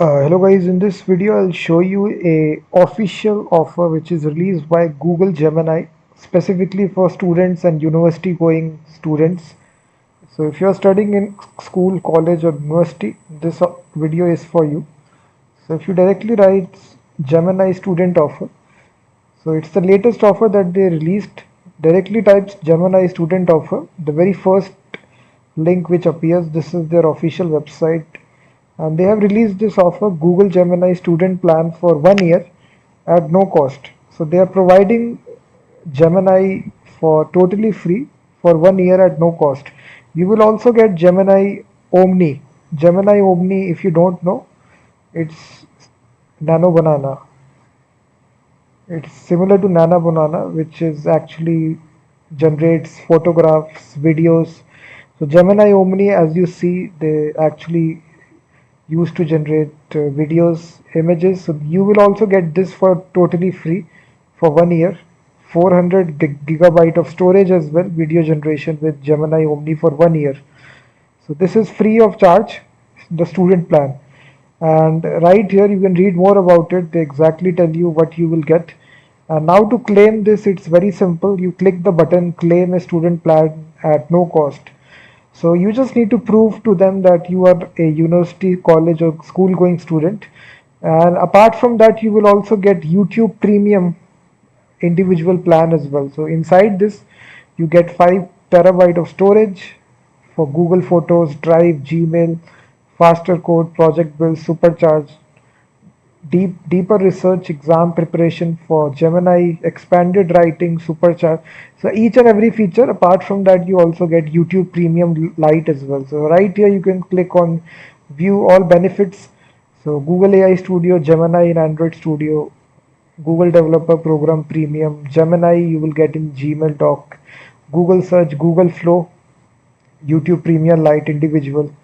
Hello guys, in this video I'll show you a official offer which is released by Google Gemini specifically for students and university going students. So if you're studying in school, college or university, this video is for you. So if you directly write Gemini student offer, so it's the latest offer that they released. Directly types Gemini student offer. The very first link which appears, this is their official website, and they have released this offer Google Gemini student plan for 1 year at no cost. So they are providing Gemini for totally free for 1 year at no cost. You will also get Gemini Omni. Gemini Omni, if you don't know, it's Nano Banana. It's similar to Nana Banana, which is actually generates photographs, videos. So Gemini Omni, as you see, they actually used to generate videos, images. So you will also get this for totally free for 1 year. 400 gigabyte of storage as well, video generation with Gemini Omni for 1 year. So this is free of charge, the student plan. And right here you can read more about it. They exactly tell you what you will get. And now to claim this, it's very simple. You click the button, claim a student plan at no cost. So you just need to prove to them that you are a university, college or school going student. And apart from that, you will also get YouTube Premium individual plan as well. So inside this, you get 5 terabyte of storage for Google Photos, Drive, Gmail, faster code, project build, supercharge, deeper research, exam preparation for Gemini, expanded writing, supercharge. So each and every feature. Apart from that, you also get YouTube Premium Lite as well. So right here you can click on view all benefits. So Google AI Studio, Gemini in Android Studio, Google Developer Program Premium, Gemini you will get in Gmail Doc, Google Search, Google Flow, YouTube Premium Lite individual.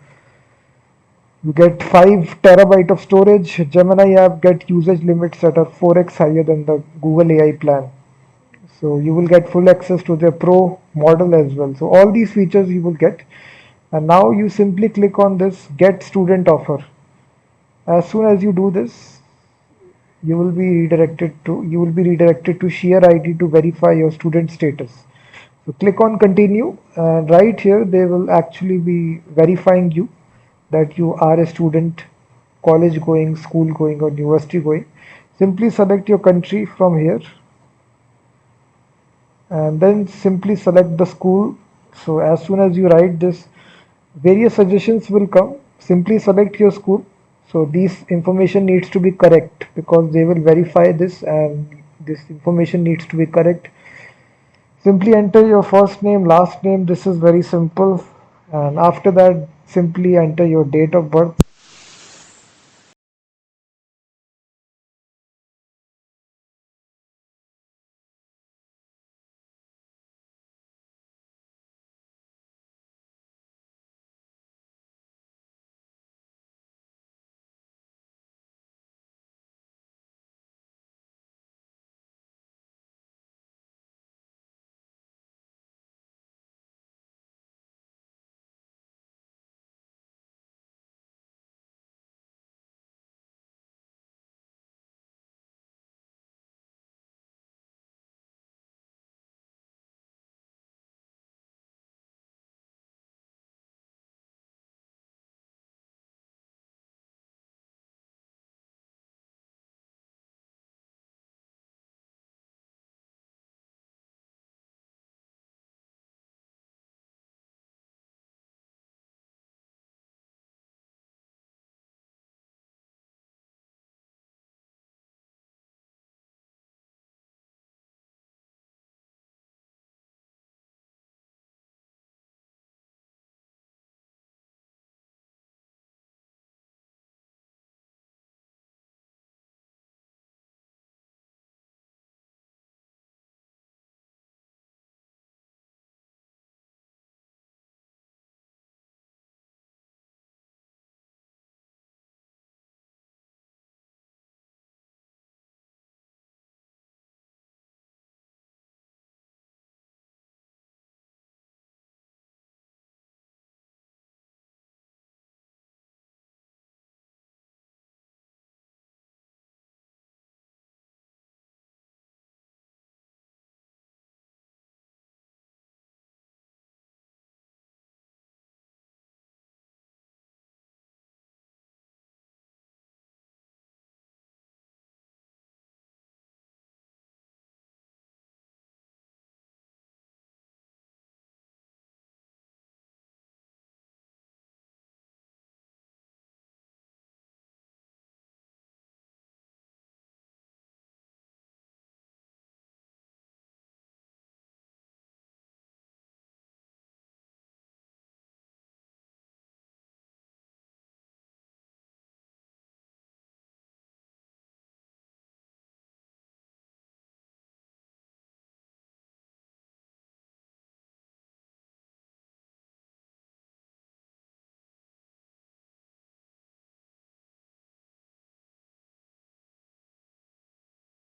You get 5 terabyte of storage. Gemini app get usage limits that are 4x higher than the Google AI plan. So you will get full access to their pro model as well. So all these features you will get. And now you simply click on this get student offer. As soon as you do this, you will be redirected to share ID to verify your student status. So click on continue, and right here they will actually be verifying you that you are a student, college going, school going or university going. Simply select your country from here and then simply select the school. So as soon as you write this, various suggestions will come. Simply select your school. So this information needs to be correct because they will verify this and this information needs to be correct. Simply enter your first name, last name. This is very simple. And after that, simply enter your date of birth.